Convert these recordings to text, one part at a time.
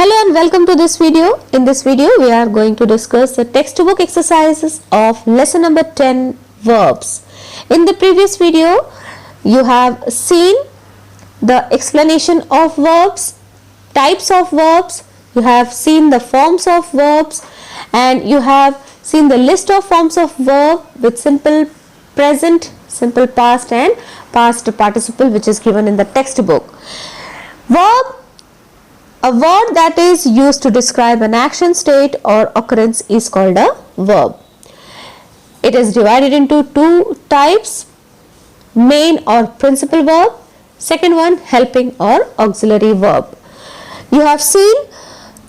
Hello and welcome to this video. In this video, we are going to discuss the textbook exercises of lesson number 10, verbs. In the previous video, you have seen the explanation of verbs, types of verbs, you have seen the forms of verbs, and you have seen the list of forms of verb with simple present, simple past and past participle which is given in the textbook. Verb, a word that is used to describe an action, state or occurrence is called a verb. It is divided into two types, main or principal verb, second one helping or auxiliary verb. You have seen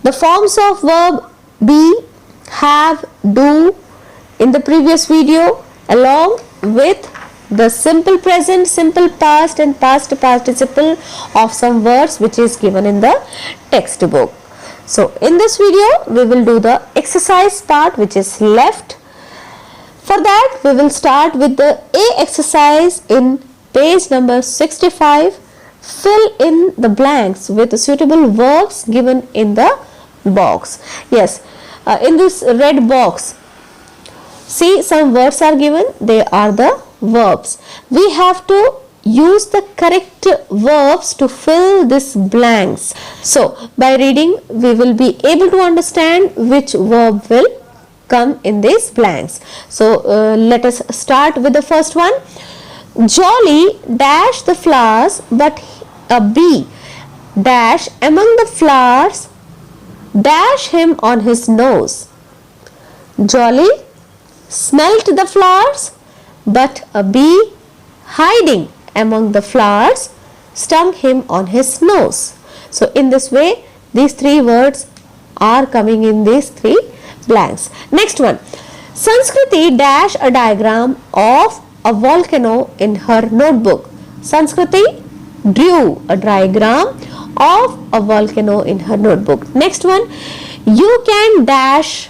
the forms of verb be, have, do in the previous video along with the simple present, simple past and past participle of some words which is given in the textbook. So in this video we will do the exercise part which is left. For that we will start with the A exercise in page number 65. Fill in the blanks with the suitable verbs given in the box. Yes, in this red box, see some words are given, they are the verbs. We have to use the correct verbs to fill these blanks. So by reading we will be able to understand which verb will come in these blanks. So let us start with the first one. Jolly dash the flowers, but a bee dash among the flowers dash him on his nose. Jolly smelt the flowers, but a bee hiding among the flowers stung him on his nose. So in this way these three words are coming in these three blanks. Next one. Sanskriti dash a diagram of a volcano in her notebook. Sanskriti drew a diagram of a volcano in her notebook. Next one. You can dash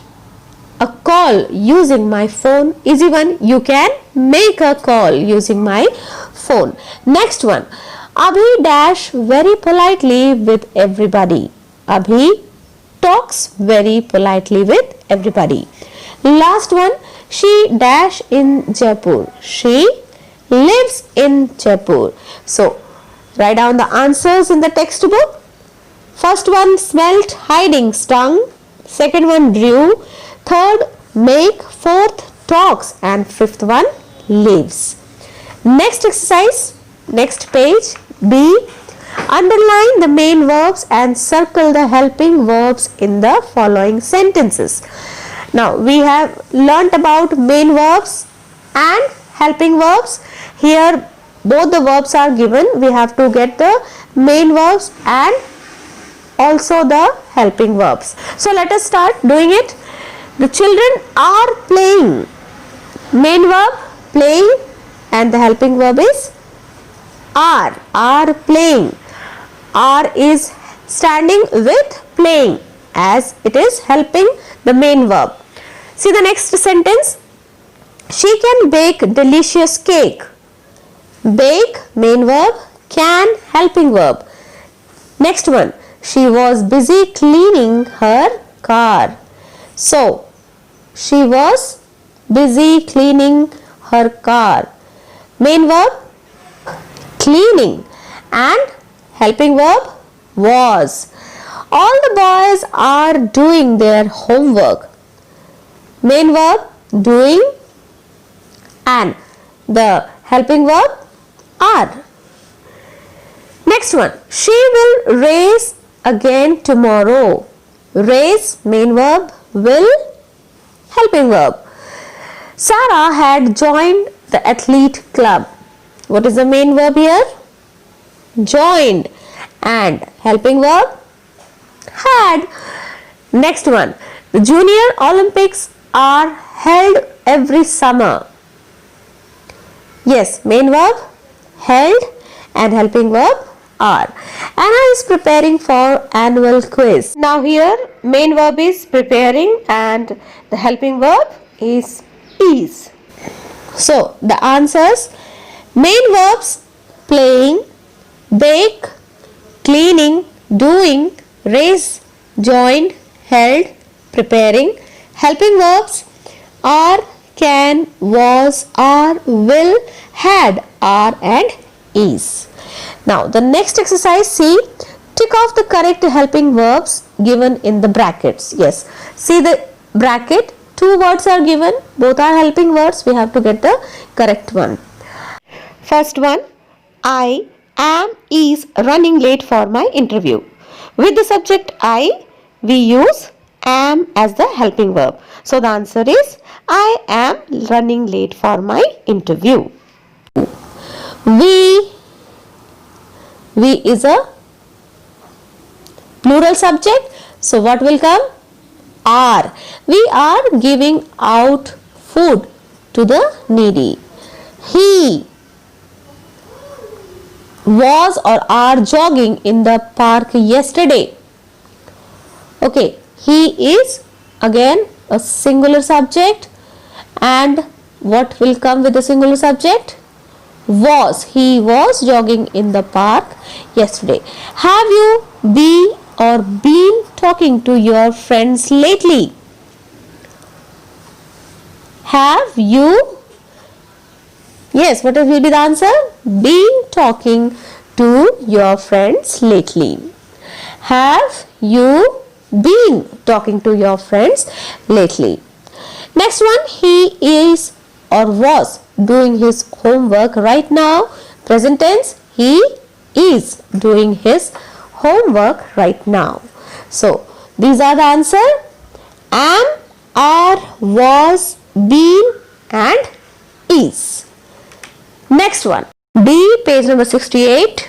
a call using my phone. Easy one. You can make a call using my phone. Next one. Abhi dash very politely with everybody. Abhi talks very politely with everybody. Last one. She dash in Jaipur. She lives in Jaipur. So write down the answers in the textbook. First one, smelt, hiding, stung. Second one, drew. Third, make. Fourth, talks. And fifth one, lives. Next exercise, next page, B. Underline the main verbs and circle the helping verbs in the following sentences. Now, we have learnt about main verbs and helping verbs. Here, both the verbs are given. We have to get the main verbs and also the helping verbs. So, let us start doing it. The children are playing. Main verb playing and the helping verb is are playing. Are is standing with playing as it is helping the main verb. See the next sentence. She can bake delicious cake. Bake main verb, can helping verb. Next one. She was busy cleaning her car. So, she was busy cleaning her car. Main verb, cleaning and helping verb was. All the boys are doing their homework. Main verb, doing and the helping verb are. Next one. She will race again tomorrow. Race main verb, will helping verb. Sarah had joined the athlete club. What is the main verb here? Joined and helping verb had. Next one. The Junior Olympics are held every summer. Yes, main verb held and helping verb are. Anna is preparing for annual quiz. Now here main verb is preparing and the helping verb is. So the answers, main verbs playing, bake, cleaning, doing, race, joined, held, preparing. Helping verbs are, can, was, are, will, had, are and is. Now the next exercise, see, tick off the correct helping verbs given in the brackets. Yes, see the bracket, two words are given, both are helping words, we have to get the correct one. First one, I is running late for my interview. With the subject I, we use am as the helping verb. So the answer is I am running late for my interview. We is a plural subject. So what will come? Are. We are giving out food to the needy. He was or are jogging in the park yesterday. Okay, he is again a singular subject, and what will come with the singular subject? Was. He was jogging in the park yesterday. Have you been talking to your friends lately? Have you? Yes, what will be the answer? Been talking to your friends lately. Have you been talking to your friends lately? Next one, he is or was doing his homework right now. Present tense, he is doing his homework right now. So these are the answer: am, are, was, been and is. Next one, D, page number 68.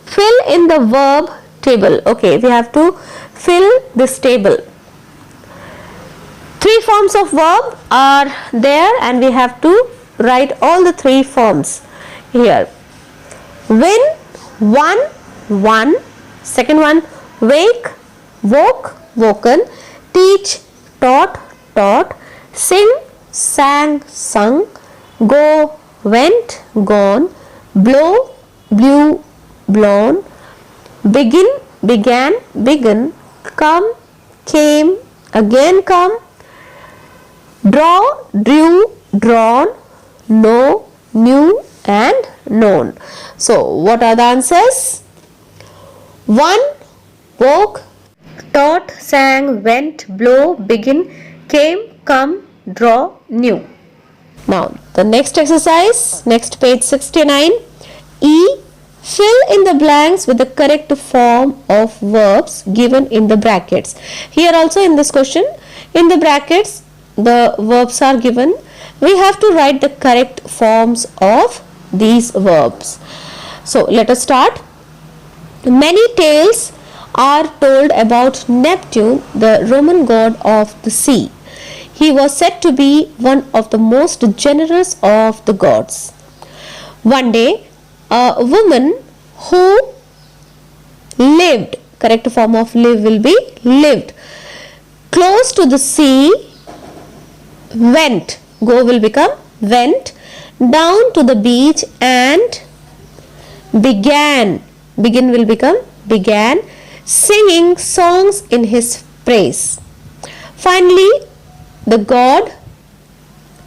Fill in the verb table. Okay, we have to fill this table. Three forms of verb are there and we have to write all the three forms here. Win, won, won. Second one, wake, woke, woken. Teach, taught, taught. Sing, sang, sung. Go, went, gone. Blow, blew, blown. Begin, began, begun. Come, came, again come. Draw, drew, drawn. Know, knew and known. So what are the answers? Won, woke, taught, sang, went, blow, begin, came, come, draw, knew. Now the next exercise, next page 69. E, fill in the blanks with the correct form of verbs given in the brackets. Here also in this question, in the brackets the verbs are given. We have to write the correct forms of these verbs. So let us start. Many tales are told about Neptune, the Roman god of the sea. He was said to be one of the most generous of the gods. One day, a woman who lived, correct form of live will be lived, close to the sea, went, go will become went, down to the beach and began, begin will become began, singing songs in his praise. Finally, the god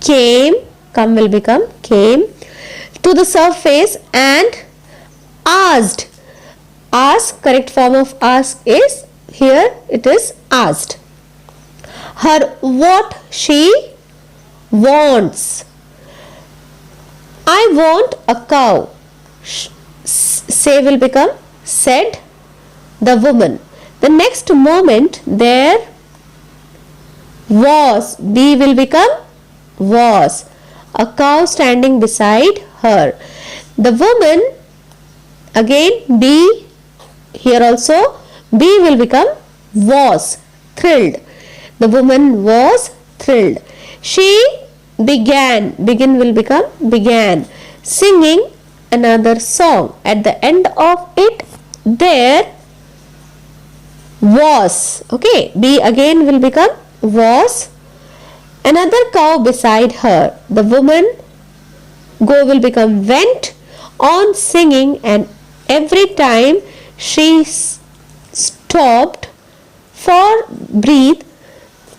came, come will become came, to the surface and asked. Ask, correct form of ask is, here it is asked her what she wants. I want a cow. Say will become said the woman. The next moment there was, be will become was, a cow standing beside her. The woman, again be, here also be will become was, thrilled. The woman was thrilled. She began, begin will become began, singing another song. At the end of it there was, okay, be again will become was, another cow beside her. The woman, go will become went on singing, and every time she stopped For breathe,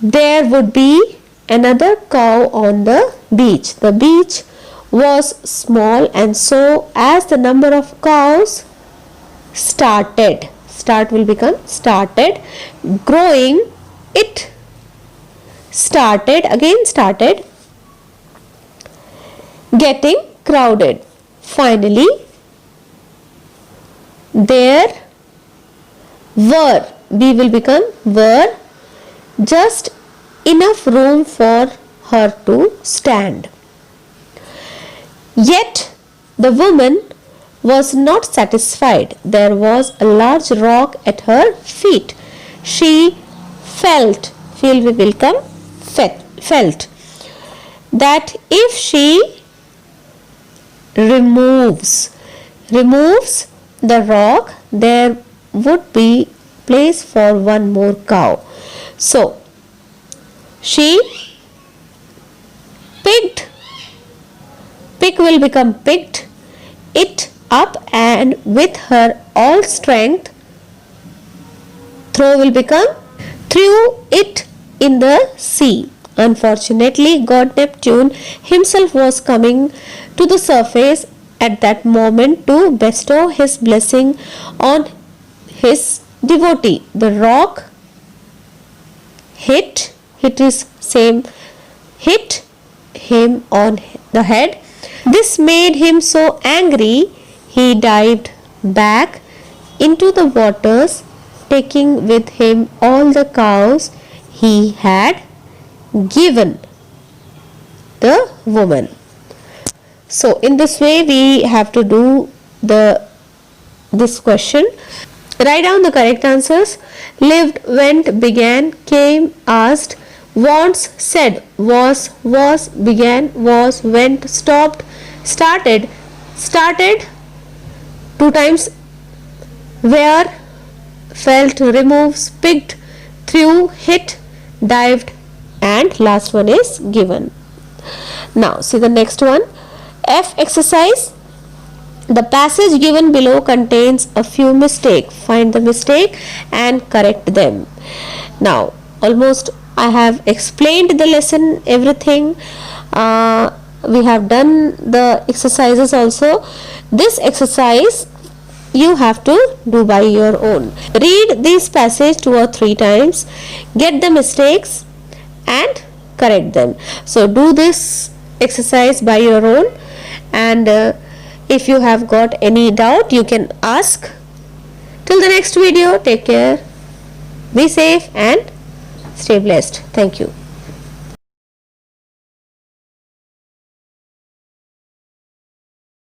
there would be another cow on the beach. The beach was small, and so as the number of cows started, start will become started growing, it started getting crowded. Finally, there were just enough room for her to stand. Yet the woman was not satisfied. There was a large rock at her feet. She felt that if she removes the rock, there would be place for one more cow. So she picked it up, and with her all strength threw it in the sea. Unfortunately, God Neptune himself was coming to the surface at that moment to bestow his blessing on his devotee. The rock hit him on the head. This made him so angry, he dived back into the waters, taking with him all the cows he had given the woman. So in this way we have to do this question. Write down the correct answers. Lived, went, began, came, asked, wants, said, was, began, was, went, stopped, started, 2 times, where, felt, removes, picked, threw, hit, dived, and last one is given. Now see the next one. F exercise. The passage given below contains a few mistakes. Find the mistake and correct them. Now almost I have explained the lesson, everything. We have done the exercises also. This exercise you have to do by your own. Read this passage 2 or 3 times, get the mistakes and correct them. So do this exercise by your own, and if you have got any doubt you can ask. Till the next video, take care, be safe and stay blessed. Thank you.